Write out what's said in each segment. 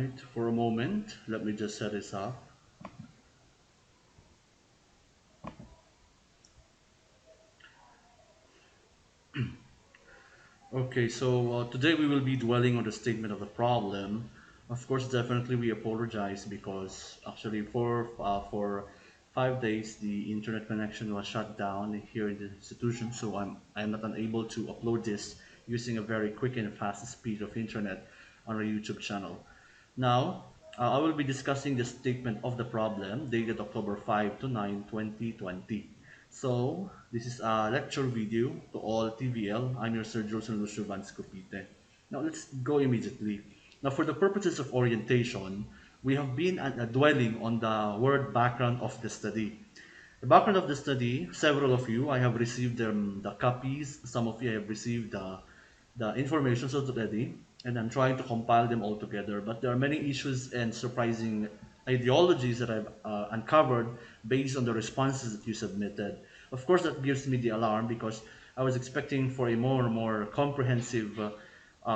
Alright, for a moment, let me just set this up. Okay, so today we will be dwelling on the statement of the problem. Of course, definitely we apologize because actually for 5 days the internet connection was shut down here in the institution, so I'm not unable to upload this using a very quick and fast speed of internet on our YouTube channel. Now, I will be discussing the statement of the problem dated October 5 to 9, 2020. So, this is a lecture video to all TVL. I'm your Sir Joseph Lucio Van Scopite. Now, let's go immediately. Now, for the purposes of orientation, we have been dwelling on the word background of the study. The background of the study, several of you, I have received the copies. Some of you have received the information already, and I'm trying to compile them all together. But there are many issues and surprising ideologies that I've uncovered based on the responses that you submitted. Of course, that gives me the alarm because I was expecting for a more comprehensive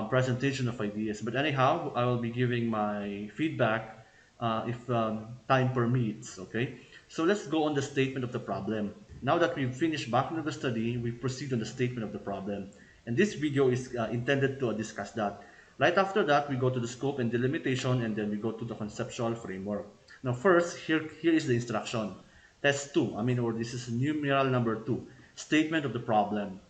presentation of ideas. But anyhow, I will be giving my feedback if time permits. Okay, so let's go on the statement of the problem. Now that we've finished background of the study, we proceed on the statement of the problem. And this video is intended to discuss that. Right after that, we go to the scope and delimitation, and then we go to the conceptual framework. Now, first, here is the instruction. Test 2, or this is numeral number 2, statement of the problem.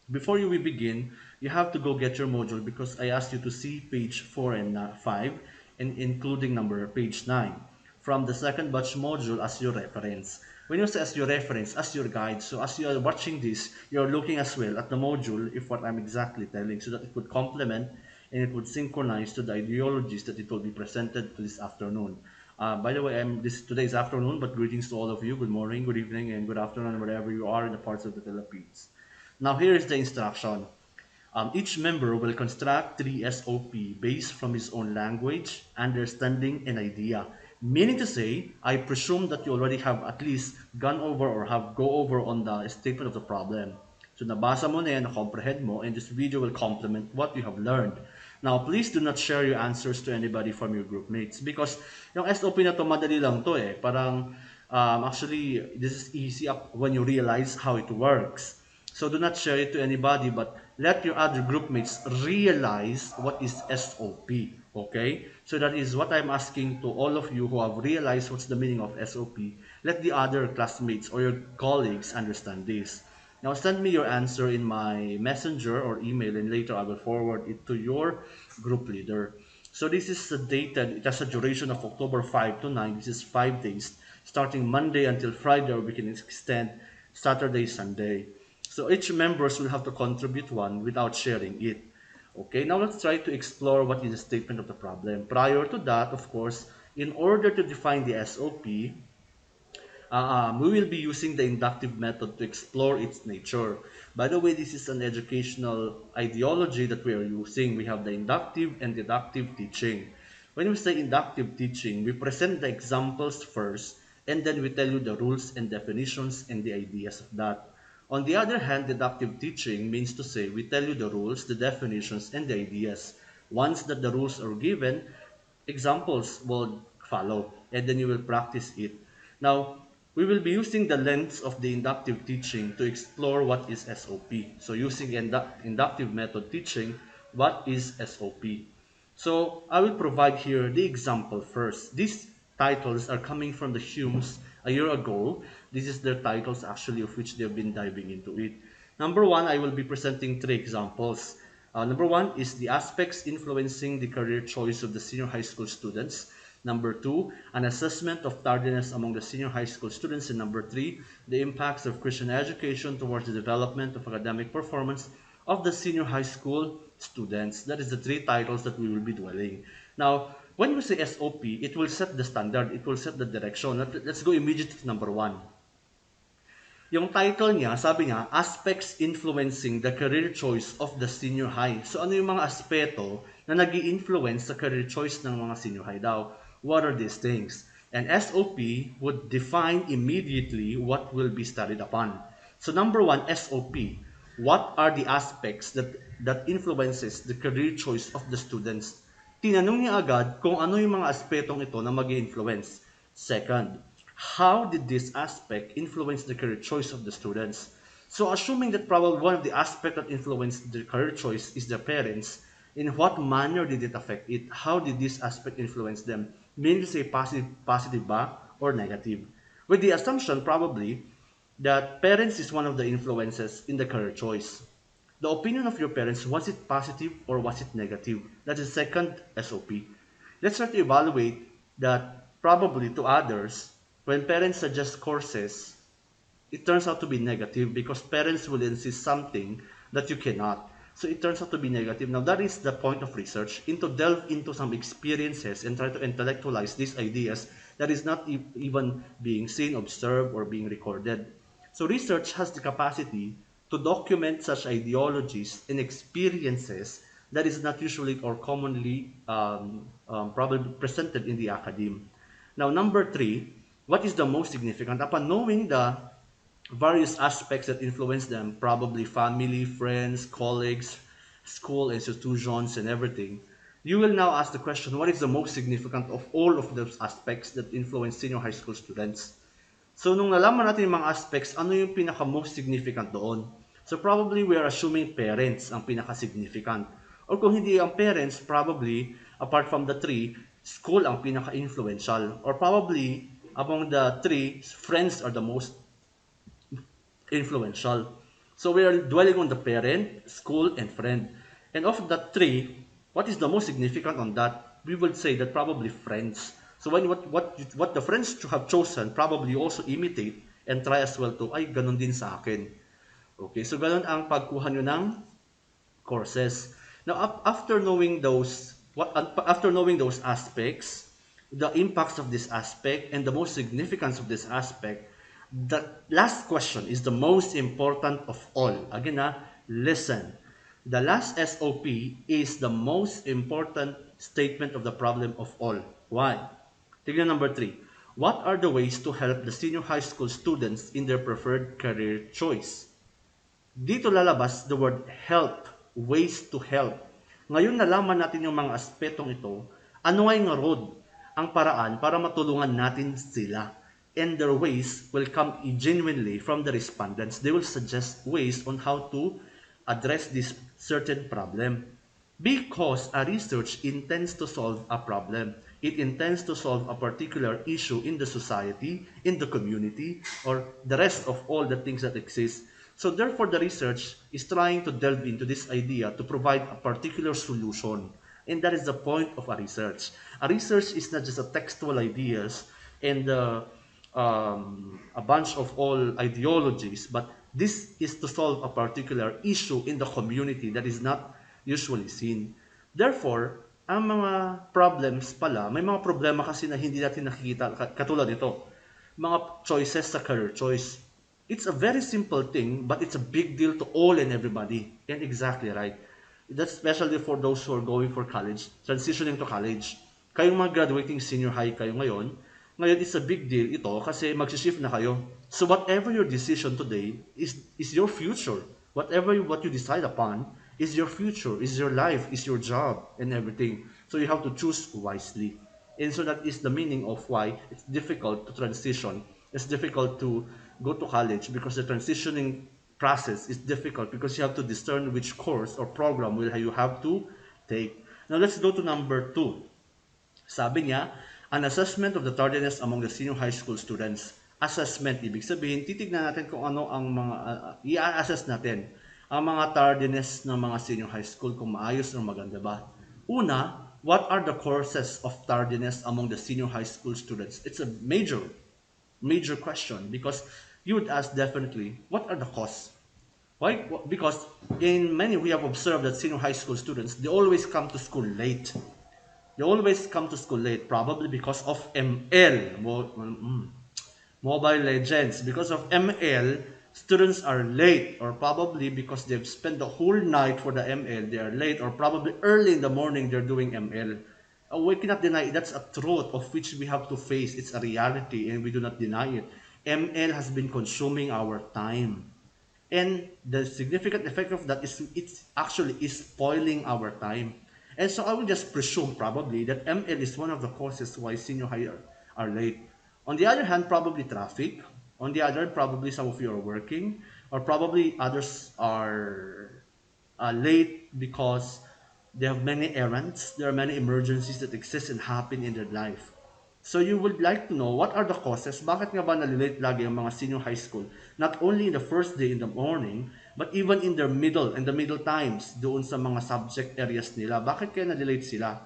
Before we begin, you have to go get your module because I asked you to see page 4 and 5, and including number page 9, from the second batch module as your reference. When you say as your reference, as your guide, so as you are watching this, you're looking as well at the module if what I'm exactly telling, so that it would complement and it would synchronize to the ideologies that it will be presented to this afternoon. By the way, today's afternoon, but greetings to all of you. Good morning, good evening, and good afternoon, wherever you are in the parts of the Philippines. Now here is the instruction. Each member will construct 3 SOP based from his own language, understanding, and idea. Meaning to say, I presume that you already have at least gone over or have go over on the statement of the problem. So nabasa mo na yan, na-comprehend mo, and this video will complement what you have learned. Now, please do not share your answers to anybody from your group mates because yung SOP na to, madali lang to eh. Parang, actually, this is easy up when you realize how it works. So do not share it to anybody, but let your other group mates realize what is SOP. Okay? So that is what I'm asking to all of you who have realized what's the meaning of SOP. Let the other classmates or your colleagues understand this. Now send me your answer in my messenger or email, and later I will forward it to your group leader. So this is dated, it has a duration of October 5 to 9. This is 5 days, starting Monday until Friday, or we can extend Saturday, Sunday. So each members will have to contribute one without sharing it. Okay, now let's try to explore what is the statement of the problem. Prior to that, of course, in order to define the SOP, we will be using the inductive method to explore its nature. By the way, this is an educational ideology that we are using. We have the inductive and deductive teaching. When we say inductive teaching, we present the examples first, and then we tell you the rules and definitions and the ideas of that. On the other hand, deductive teaching means to say we tell you the rules, the definitions, and the ideas. Once that the rules are given, examples will follow, and then you will practice it. Now, we will be using the lens of the inductive teaching to explore what is SOP. So using inductive method teaching, what is SOP? So I will provide here the example first. These titles are coming from the Humes a year ago. This is their titles actually of which they've been diving into it. Number one, I will be presenting 3 examples. Number one is the aspects influencing the career choice of the senior high school students. Number two, an assessment of tardiness among the senior high school students. And number three, the impacts of Christian education towards the development of academic performance of the senior high school students. That is the 3 titles that we will be dwelling. Now, when we say SOP, it will set the standard, it will set the direction. Let's go immediately to number 1. Yung title niya, sabi niya, Aspects Influencing the Career Choice of the Senior High. So ano yung mga aspeto na nag-i-influence sa career choice ng mga senior high daw? What are these things? And SOP would define immediately what will be studied upon. So number 1, SOP. What are the aspects that influences the career choice of the students? Tinanong niya agad kung ano yung mga aspetong ito na mag-influence. Second, how did this aspect influence the career choice of the students? So assuming that probably one of the aspects that influenced the career choice is the parents, in what manner did it affect it? How did this aspect influence them? Meaning to say positive ba or negative? With the assumption probably that parents is one of the influences in the career choice. The opinion of your parents, was it positive or was it negative? That's the second SOP. Let's try to evaluate that probably to others, when parents suggest courses, it turns out to be negative because parents will insist something that you cannot. So it turns out to be negative. Now that is the point of research, into delve into some experiences and try to intellectualize these ideas that is not even being seen, observed, or being recorded. So research has the capacity to document such ideologies and experiences that is not usually or commonly probably presented in the academe. Now, number three, what is the most significant? Upon knowing the various aspects that influence them, probably family, friends, colleagues, school, institutions, and everything, you will now ask the question, what is the most significant of all of those aspects that influence senior high school students? So, nung nalaman natin yung mga aspects, ano yung pinaka-most significant doon? So, probably we are assuming parents ang pinaka-significant. Or kung hindi ang parents, probably, apart from the three, school ang pinaka-influential. Or probably, among the three, friends are the most influential. So we are dwelling on the parent, school, and friend. And of the three, what is the most significant on that? We would say that probably friends. So when what the friends have chosen, probably you also imitate and try as well to, ay, ganun din sa akin. Okay, so ganun ang pagkuha nyo ng courses. Now, after knowing after knowing those aspects, the impacts of this aspect and the most significance of this aspect, the last question is the most important of all. Again, listen. The last SOP is the most important statement of the problem of all. Why? Tignan number three. What are the ways to help the senior high school students in their preferred career choice? Dito lalabas the word help, ways to help. Ngayon nalaman natin yung mga aspetong ito, ano ay nga road, ang paraan para matulungan natin sila. And their ways will come genuinely from the respondents. They will suggest ways on how to address this certain problem. Because a research intends to solve a problem. It intends to solve a particular issue in the society, in the community, or the rest of all the things that exist. So therefore, the research is trying to delve into this idea to provide a particular solution. And that is the point of a research. A research is not just a textual ideas and a bunch of all ideologies, but this is to solve a particular issue in the community that is not usually seen. Therefore, ang mga problems pala, may mga problema kasi na hindi natin nakikita, katulad nito, mga choices sa career choice. It's a very simple thing, but it's a big deal to all and everybody. And exactly right. That's especially for those who are going for college, transitioning to college. Kayong mga graduating senior high kayo ngayon, ngayon it's a big deal ito kasi mag-shift na kayo. So whatever your decision today is your future. What you decide upon is your future, is your life, is your job, and everything. So you have to choose wisely. And so that is the meaning of why it's difficult to transition. It's difficult to go to college because the transitioning process is difficult because you have to discern which course or program will you have to take. Now let's go to number two. Sabi niya, an assessment of the tardiness among the senior high school students. Assessment, ibig sabihin, titignan natin kung ano ang mga, i-assess natin ang mga tardiness ng mga senior high school, kung maayos o maganda ba. Una, what are the causes of tardiness among the senior high school students? It's a major question because you would ask definitely, what are the causes? Why? Because in many, we have observed that senior high school students, they always come to school late. They always come to school late, probably because of ML, Mobile Legends. Because of ML, students are late, or probably because they've spent the whole night for the ML, they are late, or probably early in the morning they're doing ML. We cannot deny it. That's a truth of which we have to face. It's a reality, and we do not deny it. ML has been consuming our time. And the significant effect of that is it's actually is spoiling our time. And so I will just presume probably that ML is one of the causes why senior high are late. On the other hand, probably traffic. On the other, probably some of you are working, or probably others are late because they have many errands, there are many emergencies that exist and happen in their life. So you would like to know what are the causes, bakit nga ba nalilate lagi ang mga senior high school? Not only in the first day in the morning, but even in their middle, and the middle times, doon sa mga subject areas nila. Bakit kaya nalilate sila?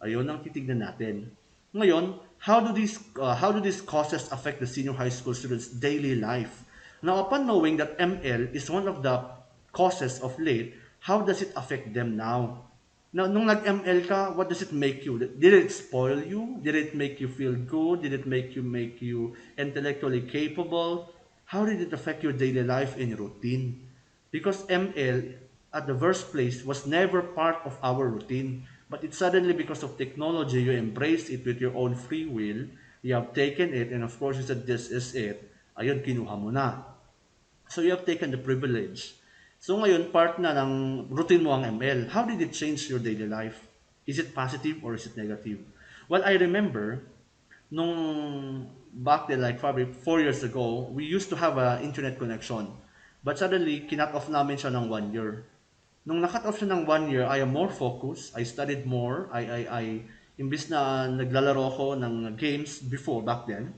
Ayun ang titignan natin. Ngayon, how do these causes affect the senior high school students' daily life? Now, upon knowing that ML is one of the causes of late, how does it affect them now? Now, nung nag-ML ka, what does it make you? Did it spoil you? Did it make you feel good? Did it make you intellectually capable? How did it affect your daily life and routine? Because ML at the first place was never part of our routine. But it suddenly, because of technology, you embrace it with your own free will. You have taken it, and of course, you said, this is it. Ayun, kinuha mo na. So you have taken the privilege. So ngayon, part na ng routine mo ang ML. How did it change your daily life? Is it positive or is it negative? Well, I remember, nung back then, like probably 4 years ago, we used to have a internet connection. But suddenly, kinat off namin siya ng 1 year. Nung nakat off siya ng 1 year, I am more focused. I studied more. Imbis na naglalaro ako ng games before, back then,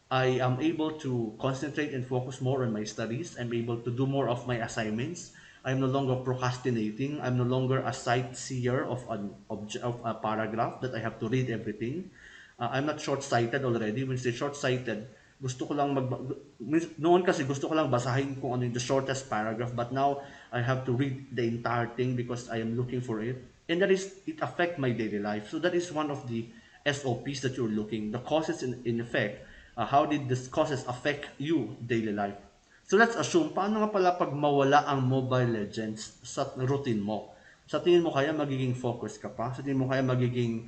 I am able to concentrate and focus more on my studies. I'm able to do more of my assignments. I'm no longer procrastinating. I'm no longer a sightseer of of a paragraph that I have to read everything. I'm not short-sighted already. When I say short-sighted, gusto ko lang noon kasi gusto ko lang basahin kung ano yung the shortest paragraph, but now I have to read the entire thing because I am looking for it. And that is, it affect my daily life. So that is one of the SOPs that you're looking, the causes in effect. How did these causes affect you daily life? So let's assume, paano nga pala pag mawala ang Mobile Legends sa routine mo? Sa tingin mo kaya magiging focus ka pa? Sa tingin mo kaya magiging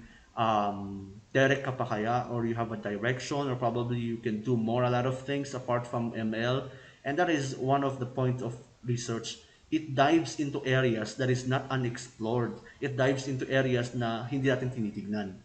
direct ka pa kaya? Or you have a direction, or probably you can do more, a lot of things apart from ML. And that is one of the points of research. It dives into areas that is not unexplored. It dives into areas na hindi natin tinitignan.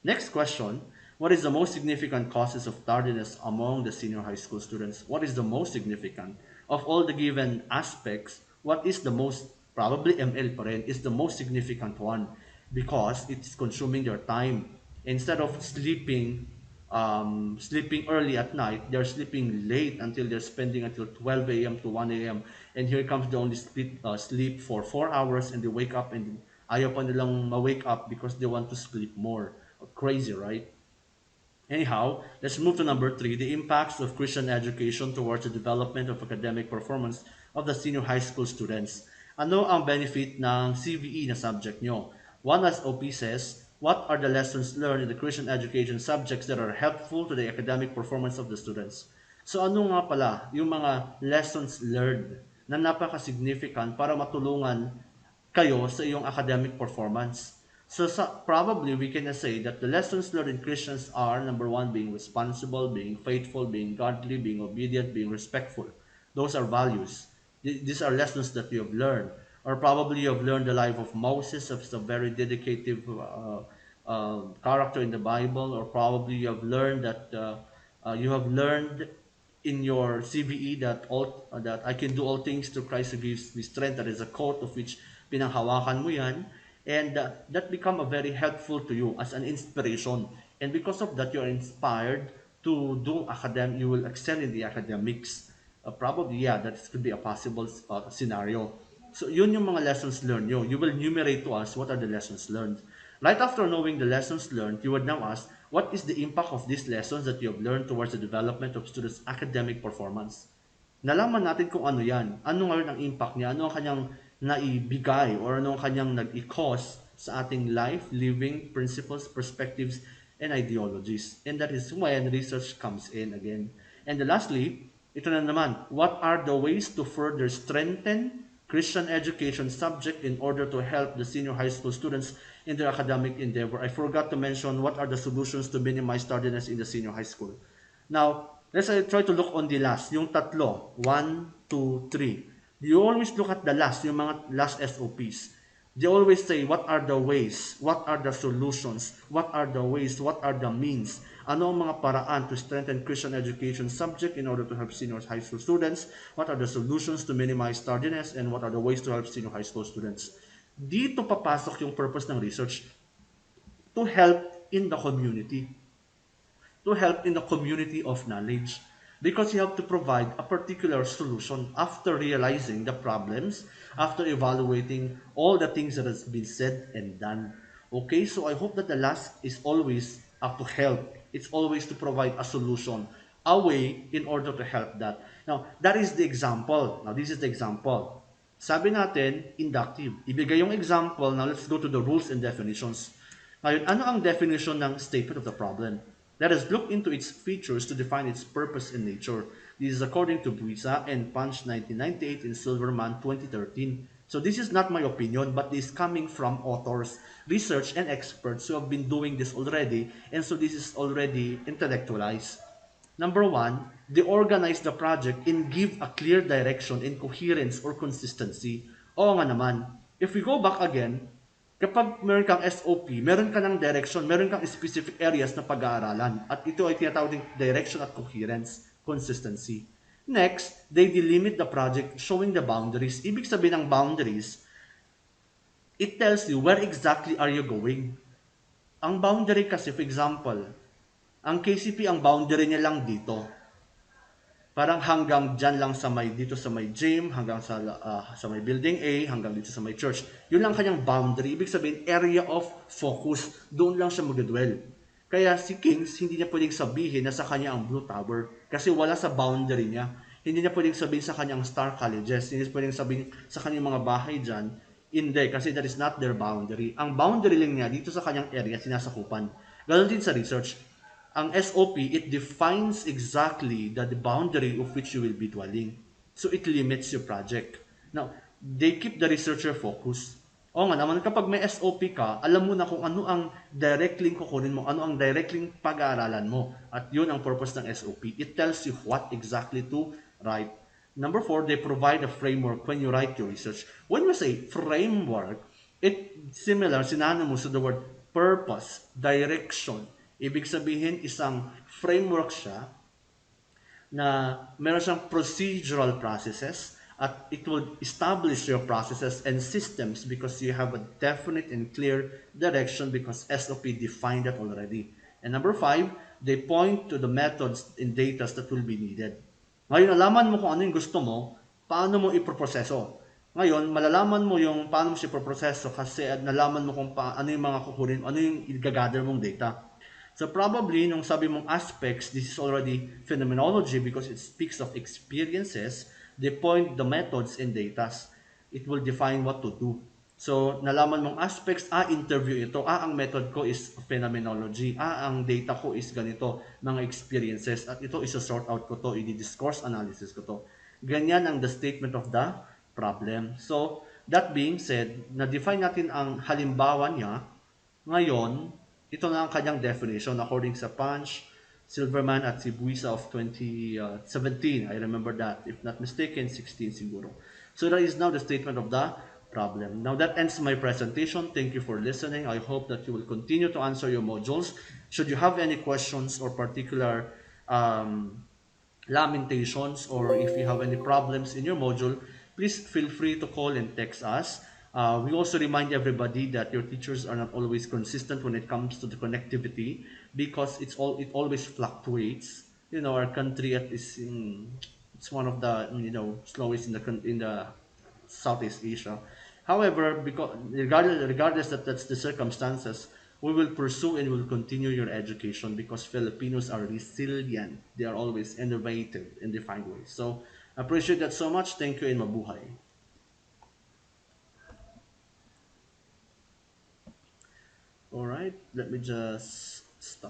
Next question. What is the most significant causes of tardiness among the senior high school students? What is the most significant? Of all the given aspects, what is the most, probably ML pa rin, is the most significant one because it's consuming their time. Instead of sleeping early at night, they're sleeping late until they're spending until 12 a.m. to 1 a.m. And here comes the only sleep for 4 hours, and they wake up and ayaw pa nilang ma-wake up because they want to sleep more. Crazy, right? Anyhow, let's move to number 3, the impacts of Christian education towards the development of academic performance of the senior high school students. Ano ang benefit ng CVE na subject nyo? One SOP says, what are the lessons learned in the Christian education subjects that are helpful to the academic performance of the students? So ano nga pala yung mga lessons learned na napaka-significant para matulungan kayo sa iyong academic performance? So, probably we can say that the lessons learned in Christians are number one, being responsible, being faithful, being godly, being obedient, being respectful. Those are values. These are lessons that you have learned. Or probably you have learned the life of Moses, of a very dedicated character in the Bible. Or probably you have learned that you have learned in your CVE that I can do all things through Christ who gives me strength. That is a quote of which pinanghawakan mo yan. And that become a very helpful to you as an inspiration. And because of that, you are inspired to do you will excel in the academics. Probably, yeah, that could be a possible scenario. So yun yung mga lessons learned nyo. You will enumerate to us what are the lessons learned. Right after knowing the lessons learned, you would now ask, what is the impact of these lessons that you have learned towards the development of students' academic performance? Nalaman natin kung ano yan. Ano ngayon ang impact niya? Ano ang kanyang naibigay or ano ang kanyang nag-i-cause sa ating life, living, principles, perspectives, and ideologies. And that is when research comes in again. And lastly, ito na naman, what are the ways to further strengthen Christian education subject in order to help the senior high school students in their academic endeavor? I forgot to mention what are the solutions to minimize tardiness in the senior high school. Now, let's try to look on the last, yung tatlo, 1, 2, 3. You always look at the last, yung mga last SOPs. They always say, what are the ways? What are the solutions? What are the ways? What are the means? Ano ang mga paraan to strengthen Christian education subject in order to help senior high school students? What are the solutions to minimize tardiness? And what are the ways to help senior high school students? Dito papasok yung purpose ng research to help in the community, to help in the community of knowledge, because you have to provide a particular solution after realizing the problems, after evaluating all the things that has been said and done. Okay, so I hope that the last is always to help. It's always to provide a solution, a way in order to help that. Now, that is the example. Now, this is the example. Sabi natin, inductive. Ibigay yung example. Now, let's go to the rules and definitions. Ngayon, ano ang definition ng statement of the problem? Let us look into its features to define its purpose and nature. This is according to Buisa and Punch 1998 and Silverman 2013. So this is not my opinion, but this is coming from authors, research, and experts who have been doing this already, and so this is already intellectualized. Number one, they organize the project and give a clear direction and coherence or consistency. Oo nga naman. If we go back again, kapag meron kang SOP, meron ka ng direction, meron kang specific areas na pag-aaralan. At ito ay tinatawag din direction at coherence, consistency. Next, they delimit the project showing the boundaries. Ibig sabihin ng boundaries, it tells you where exactly are you going. Ang boundary kasi, for example, ang KCP, ang boundary niya lang dito. Parang hanggang dyan lang sa may, dito sa may gym, hanggang sa may building A, hanggang dito sa may church. Yun lang kanyang boundary. Ibig sabihin, area of focus. Doon lang siya mag-dwell. Kaya si Kings, hindi niya pwedeng sabihin na sa kanya ang Blue Tower. Kasi wala sa boundary niya. Hindi niya pwedeng sabihin sa kanyang Star Colleges. Hindi niya pwedeng sabihin sa kanyang mga bahay dyan. Hindi, kasi that is not their boundary. Ang boundary lang niya dito sa kanyang area, sinasakupan. Ganon din sa research. Ang SOP, it defines exactly the boundary of which you will be dwelling. So it limits your project. Now, they keep the researcher focused. O nga naman, kapag may SOP ka, alam mo na kung ano ang direct link kukunin mo, ano ang direct link pag-aaralan mo. At yun ang purpose ng SOP. It tells you what exactly to write. Number four, they provide a framework when you write your research. When you say framework, it similar, sinano mo sa the word purpose, direction. Ibig sabihin, isang framework siya na meron siyang procedural processes at it will establish your processes and systems because you have a definite and clear direction because SOP defined that already. And number five, they point to the methods and data that will be needed. Ngayon, nalaman mo kung ano yung gusto mo, paano mo iproproseso. Ngayon, malalaman mo yung paano mo siya iproproseso kasi nalaman mo kung ano yung mga kukunin, ano yung i-gather mong data. So probably, nung sabi mong aspects, this is already phenomenology because it speaks of experiences. They point the methods and datas. It will define what to do. So, nalaman mong aspects, interview ito. Ang method ko is phenomenology. Ang data ko is ganito, mga experiences. At ito, isa-sort out ko to, i-discourse analysis ko to. Ganyan ang the statement of the problem. So, that being said, na-define natin ang halimbawa niya. Ngayon, ito na ang kanyang definition according sa Punch, Silverman at Sibuisa of 2017. I remember that. If not mistaken, 16 siguro. So that is now the statement of the problem. Now that ends my presentation. Thank you for listening. I hope that you will continue to answer your modules. Should you have any questions or particular lamentations or if you have any problems in your module, please feel free to call and text us. We also remind everybody that your teachers are not always consistent when it comes to the connectivity because it always fluctuates. You know, our country it's one of the slowest in the Southeast Asia. However, because regardless that that's the circumstances, we will pursue and will continue your education because Filipinos are resilient. They are always innovative in defined ways. So, appreciate that so much. Thank you and mabuhay. All right, let me just stop.